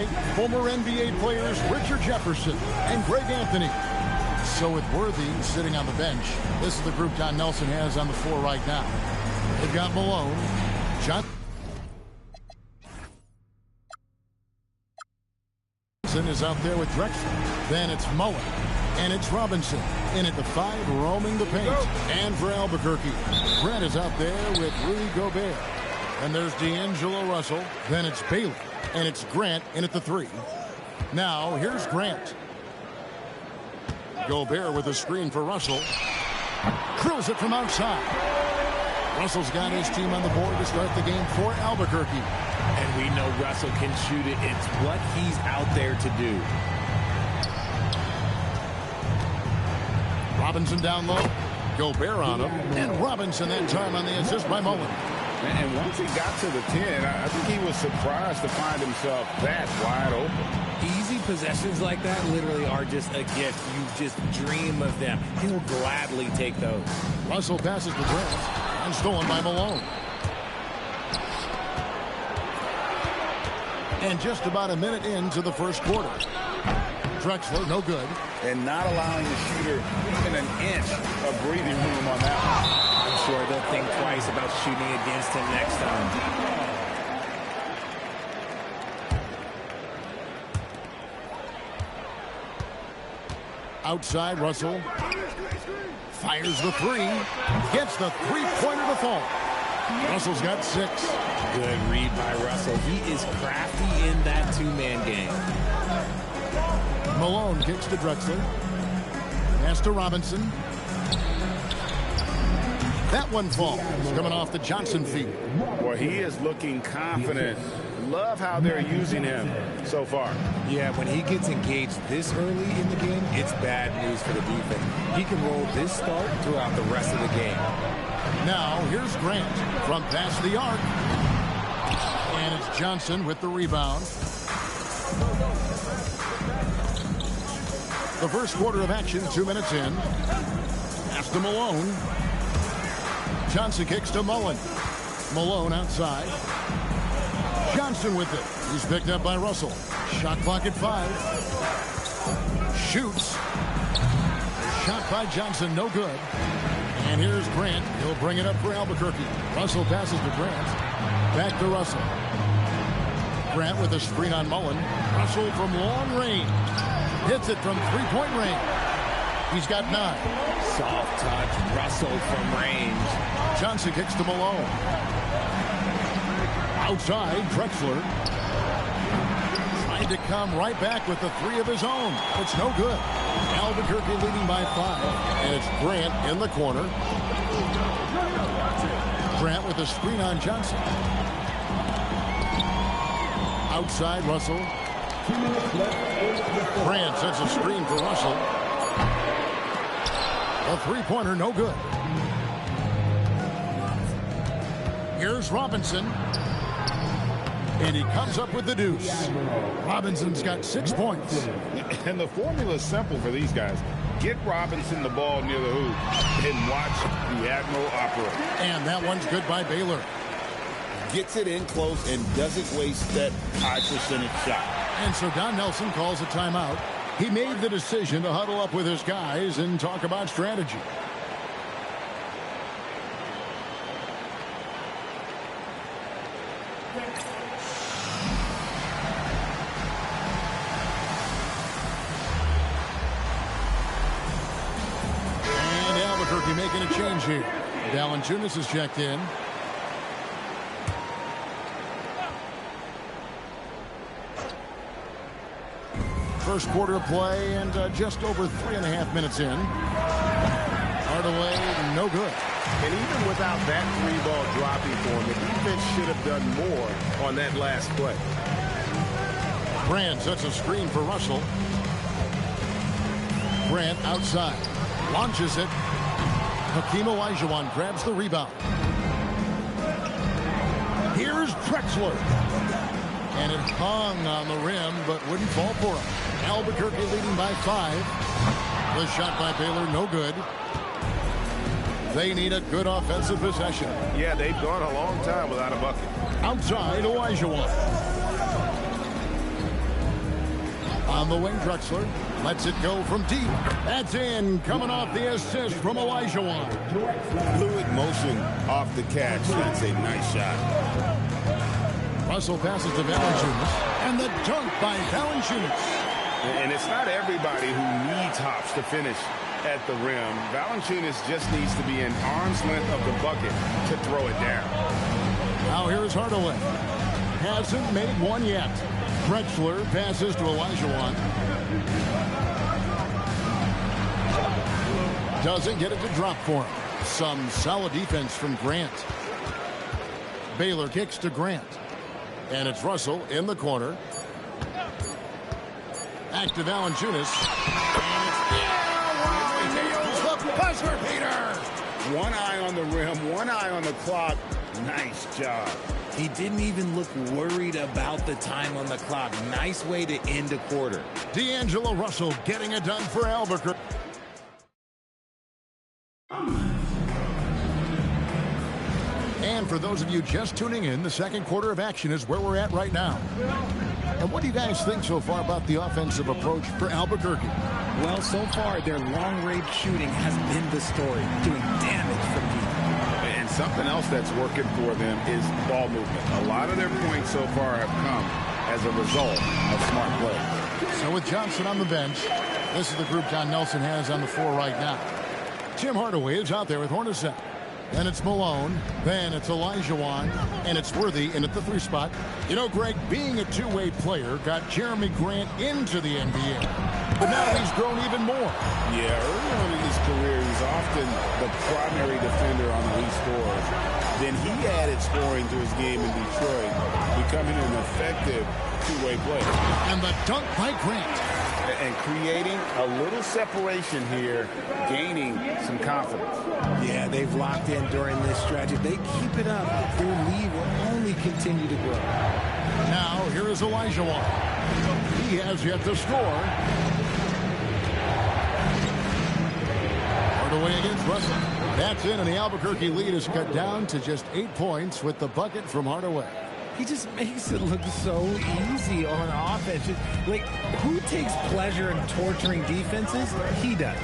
tonight, former NBA players Richard Jefferson and Greg Anthony. So with Worthy sitting on the bench, this is the group Don Nelson has on the floor right now. They've got Malone, Johnson is out there with Drexler. Then it's Mullen. And it's Robinson in at the 5, roaming the paint. And for Albuquerque, Grant is out there with Rudy Gobert. And there's D'Angelo Russell. Then it's Bailey. And it's Grant in at the 3. Now, here's Grant. Gobert with a screen for Russell. Drills it from outside. Russell's got his team on the board to start the game for Albuquerque. And we know Russell can shoot it. It's what he's out there to do. Robinson down low. Gobert on him. And Robinson that time on the assist by Mullen. And once he got to the 10, I think he was surprised to find himself that wide open. Easy possessions like that literally are just a gift. You just dream of them. He'll gladly take those. Russell passes to Grant. And stolen by Malone. And just about a minute into the first quarter. Drexler, no good. And not allowing the shooter even an inch of breathing room on that one. I'm sure they'll think twice about shooting against him next time. Outside, Russell fires the 3. Gets the three-pointer to fall. Russell's got 6. Good read by Russell. He is crafty in that two-man game. Malone kicks to Drexler. Pass to Robinson. That one falls. Coming off the Johnson feet. Well, he is looking confident. Love how they're using him so far. Yeah, when he gets engaged this early in the game, it's bad news for the defense. He can roll this start throughout the rest of the game. Now, here's Grant from past the arc. And it's Johnson with the rebound. The first quarter of action, 2 minutes in. Pass to Malone. Johnson kicks to Mullen. Malone outside. Johnson with it. He's picked up by Russell. Shot clock at 5. Shoots. Shot by Johnson, no good. And here's Grant. He'll bring it up for Albuquerque. Russell passes to Grant. Back to Russell. Grant with a screen on Mullen. Russell from long range. Hits it from three-point range. He's got 9. Soft touch. Russell from range. Johnson kicks to Malone. Outside, Drexler. Trying to come right back with the 3 of his own. It's no good. Albuquerque leading by 5. And it's Grant in the corner. Grant with a screen on Johnson. Outside, Russell. Grant sets a screen for Russell. A three-pointer, no good. Here's Robinson. And he comes up with the deuce. Robinson's got 6 points. And the formula is simple for these guys. Get Robinson the ball near the hoop and watch the Admiral operate. And that one's good by Baylor. Gets it in close and doesn't waste that high-percentage shot. And so Don Nelson calls a timeout. He made the decision to huddle up with his guys and talk about strategy. And Albuquerque making a change here. Valanciunas is checked in. First quarter of play and just over 3.5 minutes in. Hardaway, no good. And even without that 3-ball dropping for him, the defense should have done more on that last play. Grant sets a screen for Russell. Grant outside. Launches it. Hakeem Olajuwon grabs the rebound. Here's Drexler. And it hung on the rim, but wouldn't fall for him. Albuquerque leading by 5. The shot by Baylor, no good. They need a good offensive possession. Yeah, they've gone a long time without a bucket. Outside, Olajuwon. On the wing, Drexler lets it go from deep. That's in, coming off the assist from Olajuwon. Fluid motion off the catch. That's a nice shot. Russell passes to Valanciunas, and the dunk by Valanciunas. And it's not everybody who needs hops to finish at the rim. Valanciunas just needs to be an arm's length of the bucket to throw it down. Now here's Hardaway. Hasn't made one yet. Drexler passes to Olajuwon. Doesn't get it to drop for him. Some solid defense from Grant. Baylor kicks to Grant. And it's Russell in the corner. Back to Valanciunas. And it's the buzzer beater. One eye on the rim, one eye on the clock. Nice job. He didn't even look worried about the time on the clock. Nice way to end a quarter. D'Angelo Russell getting it done for Albuquerque. And for those of you just tuning in, the second quarter of action is where we're at right now. And what do you guys think so far about the offensive approach for Albuquerque? Well, so far, their long-range shooting has been the story, doing damage from deep. And something else that's working for them is ball movement. A lot of their points so far have come as a result of smart play. So with Johnson on the bench, this is the group John Nelson has on the floor right now. Tim Hardaway is out there with Hornacek. Then it's Malone. Then it's Olajuwon. And it's Worthy in at the 3 spot. You know, Greg, being a two-way player got Jeremy Grant into the NBA. But now he's grown even more. Yeah, early on in his career, he's often the primary defender on the lead scorers. Then he added scoring to his game in Detroit, becoming an effective two-way player. And the dunk by Grant. And creating a little separation here, gaining some confidence. Yeah, they've locked in during this stretch. If they keep it up, their lead will only continue to grow. Now, here is Olajuwon. He has yet to score. Hardaway against Russell. That's in, and the Albuquerque lead is cut down to just 8 points with the bucket from Hardaway. He just makes it look so easy on offense. Like, who takes pleasure in torturing defenses? He does.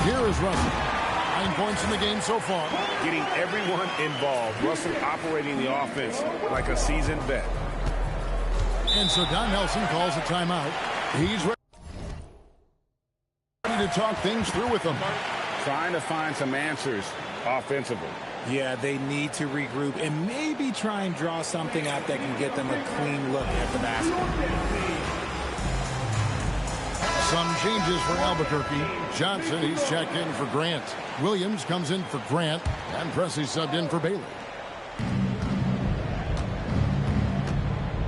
Here is Russell. 9 points in the game so far. Getting everyone involved. Russell operating the offense like a seasoned vet. And so Don Nelson calls a timeout. He's ready to talk things through with them. Trying to find some answers offensively. Yeah, they need to regroup and maybe try and draw something up that can get them a clean look at the basket. Some changes for Albuquerque. Johnson, he's checked in for Grant. Williams comes in for Grant. And Pressey subbed in for Baylor.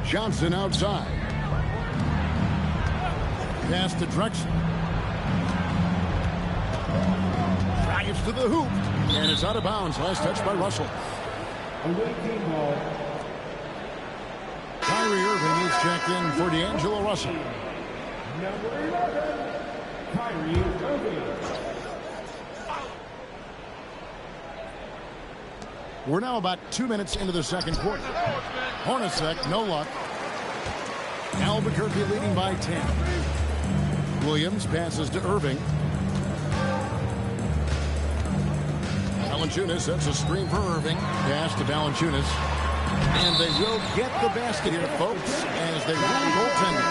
Johnson outside. Pass to Drexler. Drives to the hoop. And it's out of bounds. Last touch by Russell. Kyrie Irving is checked in for D'Angelo Russell. Number 11, Kyrie Irving. We're now about 2 minutes into the second quarter. Hornacek, no luck. Albuquerque leading by 10. Williams passes to Irving. Valanciunas sets a screen for Irving. Pass to Valanciunas. And they will get the basket here, folks, as they rule goaltending.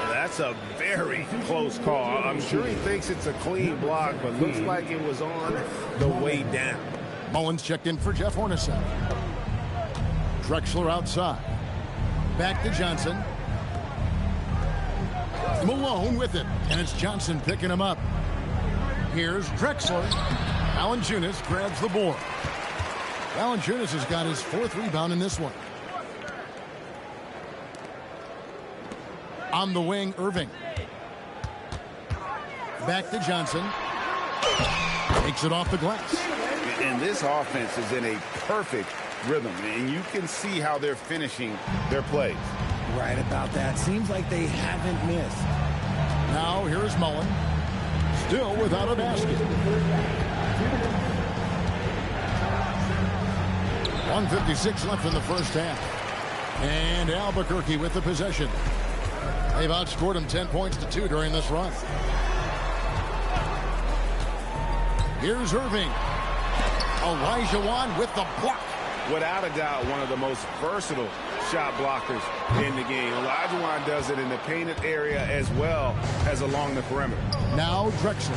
That's a very close call. I'm sure he thinks it's a clean block, but looks like it was on the way down. Mullins checked in for Jeff Hornacek. Drexler outside. Back to Johnson. Malone with it, and it's Johnson picking him up. Here's Drexler. Valanciunas grabs the board. Valanciunas has got his 4th rebound in this one. On the wing, Irving. Back to Johnson. Takes it off the glass. And this offense is in a perfect rhythm, and you can see how they're finishing their plays. Right about that. Seems like they haven't missed. Now here's Mullen. Still without a basket. 1:56 left in the first half. And Albuquerque with the possession. They've outscored him 10 points to 2 during this run. Here's Irving. Olajuwon with the block. Without a doubt, one of the most versatile shot blockers in the game. Olajuwon does it in the painted area as well as along the perimeter. Now Drexler.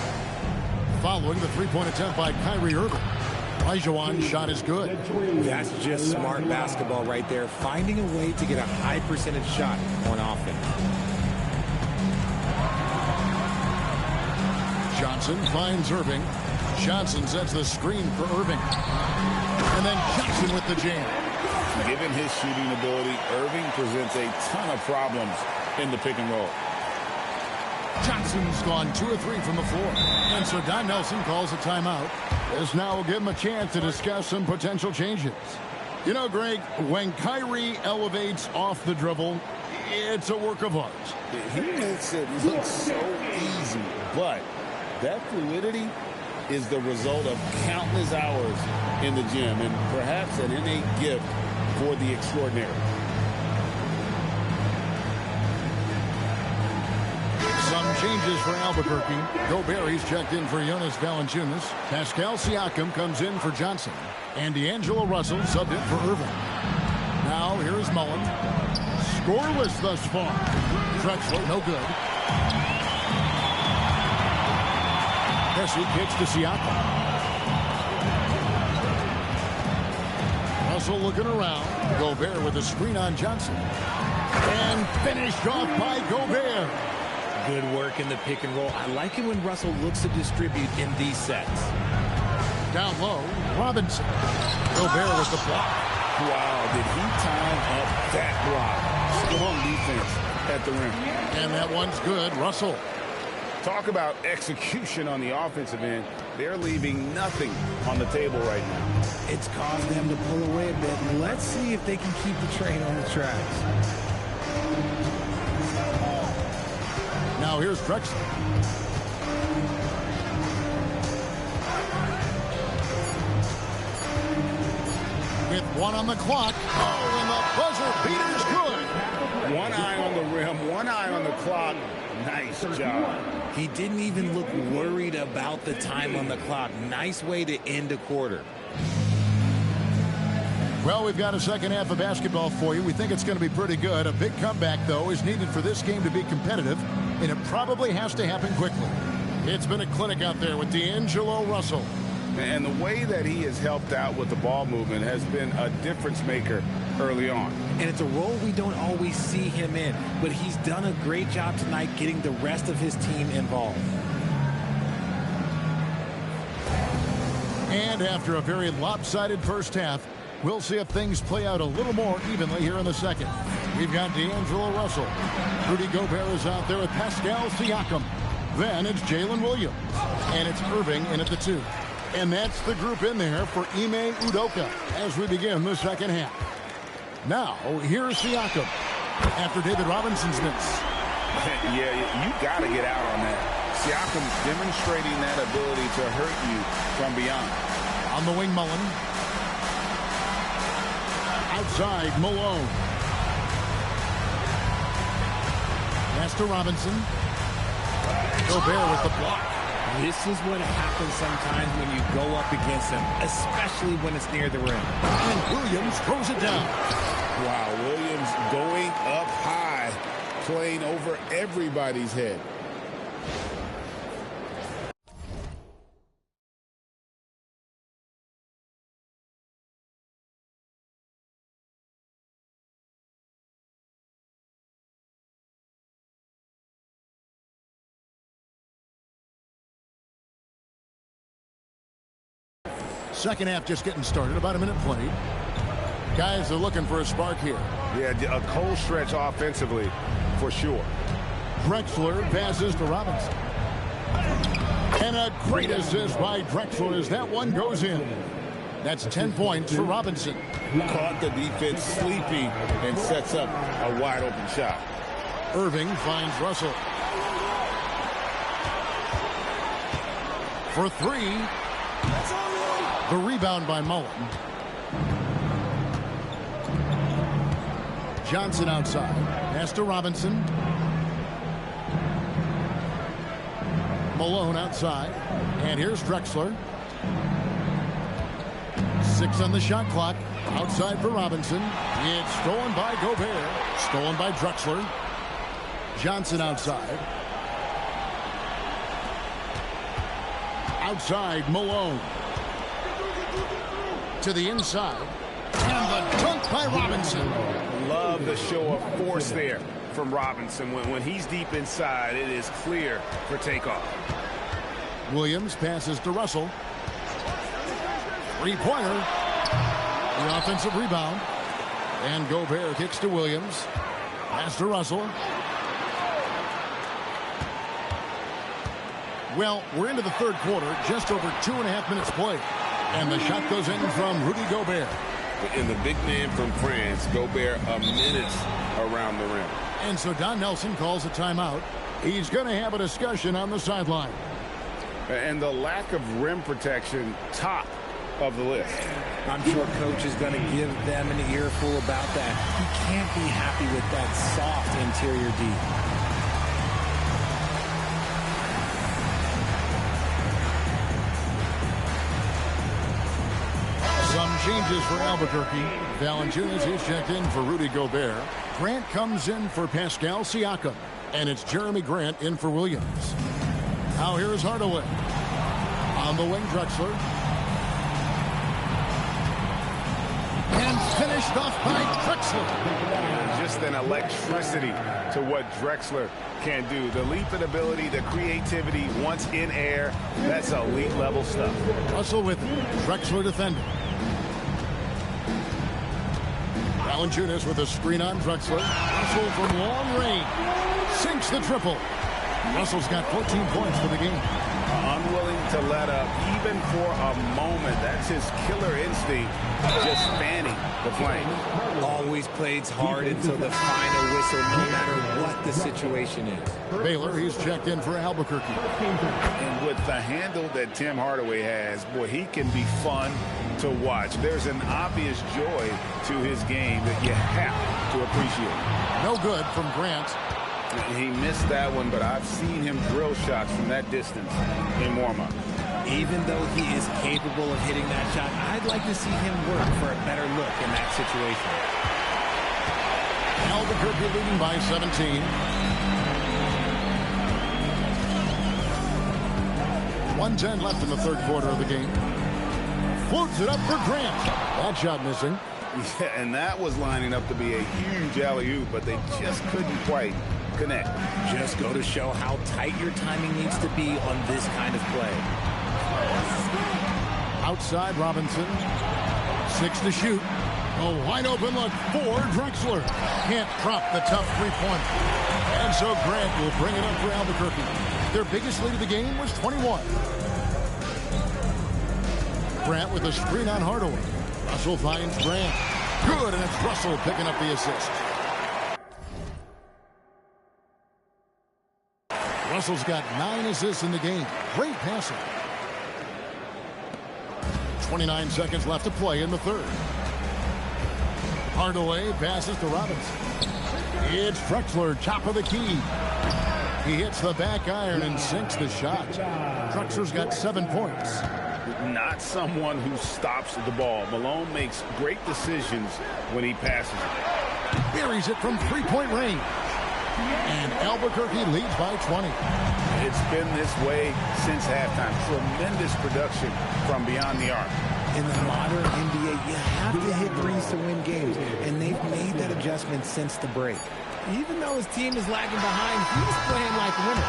Following the three-point attempt by Kyrie Irving. Olajuwon's shot is good. That's just smart basketball right there. Finding a way to get a high percentage shot on offense. Johnson finds Irving. Johnson sets the screen for Irving. And then Johnson with the jam. Given his shooting ability, Irving presents a ton of problems in the pick and roll. Johnson's gone 2 of 3 from the floor. And so Don Nelson calls a timeout. This now will give him a chance to discuss some potential changes. You know, Greg, when Kyrie elevates off the dribble, it's a work of art. He makes it look so easy, but that fluidity is the result of countless hours in the gym and perhaps an innate gift for the extraordinary. Some changes for Albuquerque. Gobert checked in for Jonas Valanciunas. Pascal Siakam comes in for Johnson. And D'Angelo Russell subbed in for Irving. Now here's Mullen. Scoreless thus far. Drexler, no good. Messi kicks to Siakam. Russell looking around. Gobert with a screen on Johnson. And finished off by Gobert. Good work in the pick and roll. I like it when Russell looks to distribute in these sets. Down low, Robinson. Gobert with the block. Wow, did he time up that block? Strong defense at the rim. And that one's good. Russell. Talk about execution on the offensive end. They're leaving nothing on the table right now. It's caused them to pull away a bit. Let's see if they can keep the train on the tracks. Now here's Drexler. With 1 on the clock. Oh, and the buzzer beater's good. One eye on the rim, one eye on the clock. Nice job. He didn't even look worried about the time on the clock. Nice way to end a quarter. Well, we've got a second half of basketball for you. We think it's going to be pretty good. A big comeback, though, is needed for this game to be competitive, and it probably has to happen quickly. It's been a clinic out there with D'Angelo Russell. And the way that he has helped out with the ball movement has been a difference maker early on. And it's a role we don't always see him in, but he's done a great job tonight getting the rest of his team involved. And after a very lopsided first half, we'll see if things play out a little more evenly here in the second. We've got D'Angelo Russell. Rudy Gobert is out there with Pascal Siakam. Then it's Jalen Williams. And it's Irving in at the 2. And that's the group in there for Ime Udoka as we begin the second half. Now, here's Siakam after David Robinson's miss. Yeah, you got to get out on that. Siakam demonstrating that ability to hurt you from beyond. On the wing, Mullen. Outside, Malone. Pass to Robinson. Gobert with the block. This is what happens sometimes when you go up against them, especially when it's near the rim. And Williams throws it down. Wow, Williams going up high, playing over everybody's head. Second half just getting started. About a minute played. Guys are looking for a spark here. Yeah, a cold stretch offensively, for sure. Drexler passes to Robinson. And a great assist by Drexler as that one goes in. That's 10 points for Robinson. Caught the defense sleepy and sets up a wide open shot. Irving finds Russell. For 3. The rebound by Mullen. Johnson outside. Pass to Robinson. Malone outside. And here's Drexler. 6 on the shot clock. Outside for Robinson. It's stolen by Gobert. Stolen by Drexler. Johnson outside. Outside, Malone. To the inside. And the dunk by Robinson. Love the show of force there from Robinson. When he's deep inside, it is clear for takeoff. Williams passes to Russell. Three-pointer. The offensive rebound. And Gobert kicks to Williams. Pass to Russell. Well, we're into the third quarter. Just over 2.5 minutes played. And the shot goes in from Rudy Gobert. And the big man from France, Gobert, a minute around the rim. And so Don Nelson calls a timeout. He's going to have a discussion on the sideline. And the lack of rim protection, top of the list. I'm sure coach is going to give them an earful about that. He can't be happy with that soft interior D. Some changes for Albuquerque. Valanciunas is checked in for Rudy Gobert. Grant comes in for Pascal Siakam. And it's Jeremy Grant in for Williams. Now here's Hardaway. On the wing, Drexler. And finished off by Drexler. Just an electricity to what Drexler can do. The leap and ability, the creativity, once in air, that's elite level stuff. Russell with it. Drexler defending. Valanciunas with a screen on Drexler. Russell from long range. Sinks the triple. Russell's got 14 points for the game. Unwilling to let up, even for a moment. That's his killer instinct, just fanning the flame. Always plays hard until the final whistle, no matter what the situation is. Baylor, he's checked in for Albuquerque. And with the handle that Tim Hardaway has, boy, he can be fun to watch. There's an obvious joy to his game that you have to appreciate. No good from Grant. He missed that one, but I've seen him drill shots from that distance in warm-up. Even though he is capable of hitting that shot, I'd like to see him work for a better look in that situation. Albuquerque leading by 17. 1:10 left in the third quarter of the game. Floats it up for Grant. That shot missing. Yeah, and that was lining up to be a huge alley-oop, but they just couldn't quite connect. Just go to show how tight your timing needs to be on this kind of play. Outside Robinson. 6 to shoot. A wide open look for Drexler. Can't drop the tough three-point. And so Grant will bring it up for Albuquerque. Their biggest lead of the game was 21. Grant with a screen on Hardaway. Russell finds Grant. Good, and it's Russell picking up the assist. Russell's got 9 assists in the game. Great passing. 29 seconds left to play in the third. Hardaway passes to Robinson. It's Drexler, top of the key. He hits the back iron and sinks the shot. Drexler's got 7 points. Not someone who stops the ball. Malone makes great decisions when he passes it. Buries it from three-point range. And Albuquerque leads by 20. It's been this way since halftime. Tremendous production from beyond the arc. In the modern NBA, you have to hit threes to win games, and they've made that adjustment since the break. Even though his team is lagging behind, he's playing like a winner.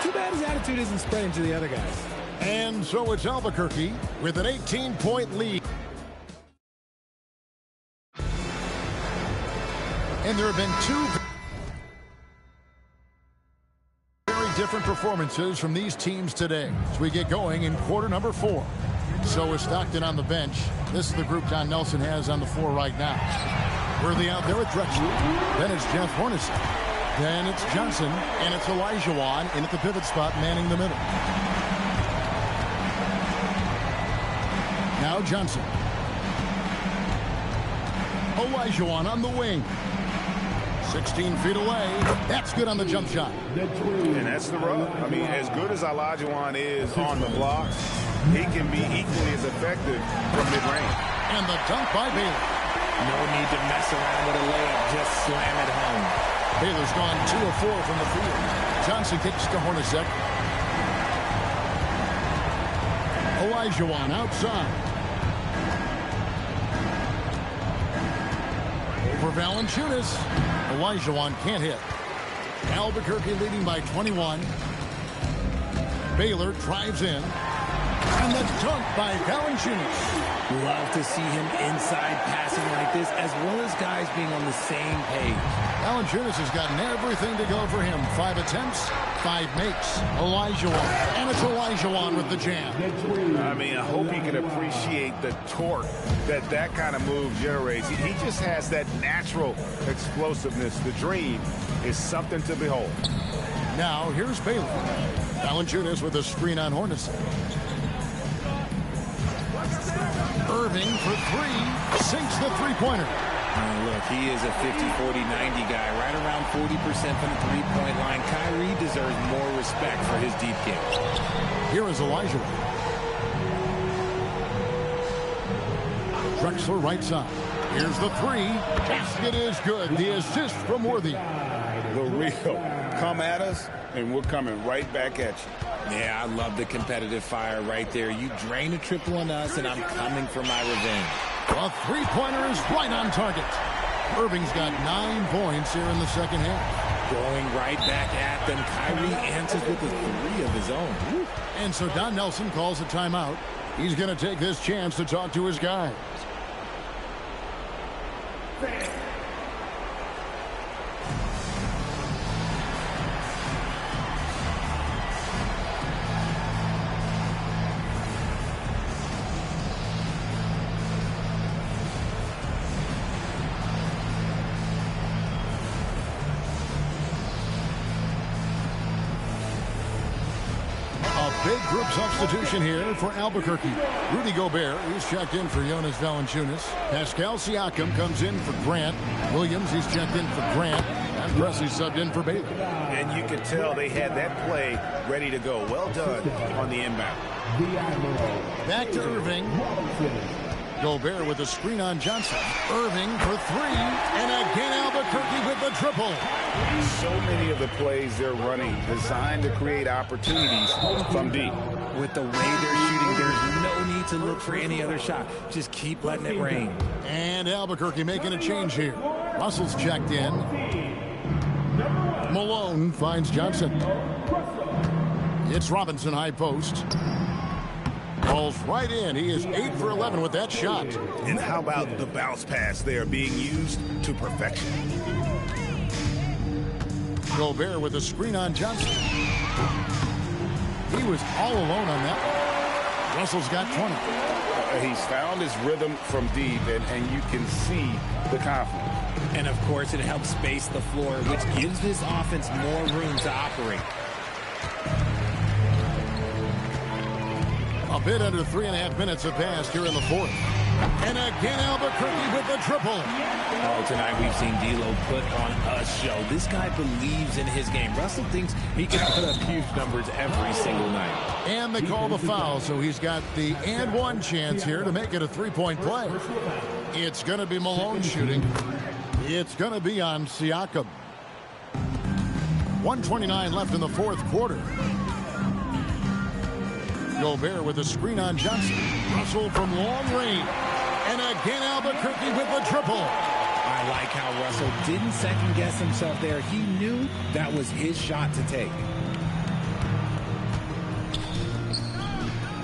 Too bad his attitude isn't spreading to the other guys. And so it's Albuquerque with an 18-point lead. And there have been 2 very different performances from these teams today as we get going in quarter number 4. So is Stockton on the bench. This is the group Don Nelson has on the floor right now. Worthy out there with Drexler. Then it's Jeff Hornacek. Then it's Johnson, and it's Olajuwon in at the pivot spot, manning the middle. Now Johnson. Olajuwon on the wing. 16 feet away. That's good on the jump shot. And that's the rub. I mean, as good as Olajuwon is on the blocks, he can be equally as effective from mid-range. And the dunk by Baylor. No need to mess around with a layup. Just slam it home. Baylor's gone 2 of 4 from the field. Johnson kicks to Hornacek. Olajuwon outside. For Valanciunas. Olajuwon can't hit. Albuquerque leading by 21. Baylor drives in. And the dunk by Valanciunas. Love to see him inside passing like this, as well as guys being on the same page. Valanciunas has gotten everything to go for him. 5 attempts, 5 makes. Olajuwon. And it's Olajuwon with the jam. I mean, I hope he can appreciate the torque that kind of move generates. He just has that natural explosiveness. The dream is something to behold. Now, here's Baylor. Valanciunas with a screen on Hornacek. Irving for 3. Sinks the three-pointer. Look, he is a 50-40-90 guy, right around 40% from the three-point line. Kyrie deserves more respect for his deep game. Here is Olajuwon. Drexler right side. Here's the 3. Basket is good. The assist from Worthy. The real. Come at us, and we're coming right back at you. Yeah, I love the competitive fire right there. You drain a triple on us, and I'm coming for my revenge. A three-pointer is right on target. Irving's got 9 points here in the second half. Going right back at them. Kyrie answers with a 3 of his own. Woo. And so Don Nelson calls a timeout. He's going to take this chance to talk to his guys. Big group substitution here for Albuquerque. Rudy Gobert is checked in for Jonas Valanciunas. Pascal Siakam comes in for Grant. Williams, he's checked in for Grant. And Presley subbed in for Baylor. And you can tell they had that play ready to go. Well done on the inbound. Back to Irving. Gobert with a screen on Johnson. Irving for 3. And again Albuquerque with the triple. So many of the plays they're running designed to create opportunities from deep. With the way they're shooting, there's no need to look for any other shot. Just keep letting it rain. And Albuquerque making a change here. Russell's checked in. Malone finds Johnson. It's Robinson high post. Falls right in. He is 8 for 11 with that shot. And how about the bounce pass there being used to perfection? Gobert with a screen on Johnson. He was all alone on that one. Russell's got 20. He's found his rhythm from deep, and you can see the confidence. And, of course, it helps space the floor, which gives this offense more room to operate. A bit under 3.5 minutes have passed here in the fourth. And again, Albuquerque with the triple. Oh, tonight we've seen D'Lo put on a show. This guy believes in his game. Russell thinks he can put up huge numbers every single night. And they call the foul, so he's got the and one chance here to make it a three-point play. It's going to be Malone shooting. It's going to be on Siakam. 1:29 left in the fourth quarter. Gobert with a screen on Johnson. Russell from long range. And again, Albuquerque with the triple. I like how Russell didn't second-guess himself there. He knew that was his shot to take.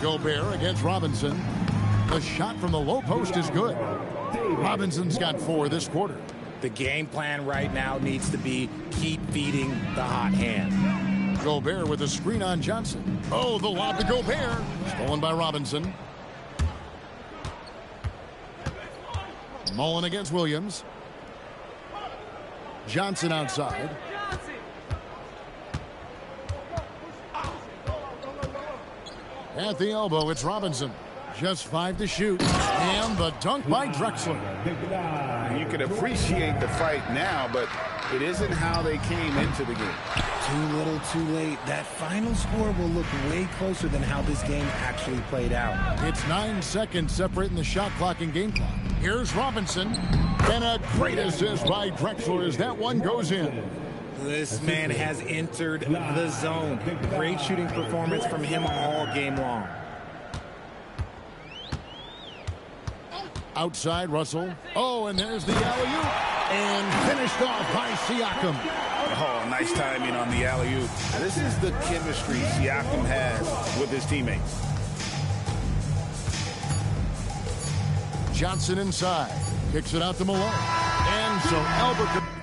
Gobert against Robinson. The shot from the low post is good. Robinson's got 4 this quarter. The game plan right now needs to be keep feeding the hot hand. Gobert with a screen on Johnson. Oh, the lob to Gobert. Stolen by Robinson. Mullen against Williams. Johnson outside. At the elbow, it's Robinson. Just 5 to shoot. And the dunk by Drexler. You can appreciate the fight now, but it isn't how they came into the game. Too little, too late. That final score will look way closer than how this game actually played out. It's 9 seconds separating the shot clock and game clock. Here's Robinson. And a great assist by Drexler as that one goes in. This man has entered the zone. Great shooting performance from him all game long. Outside, Russell. Oh, and there's the alley-oop. And finished off by Siakam. Oh, nice timing on the alley-oop. This is the chemistry Siakam has with his teammates. Johnson inside. Kicks it out to Malone. And so Albert...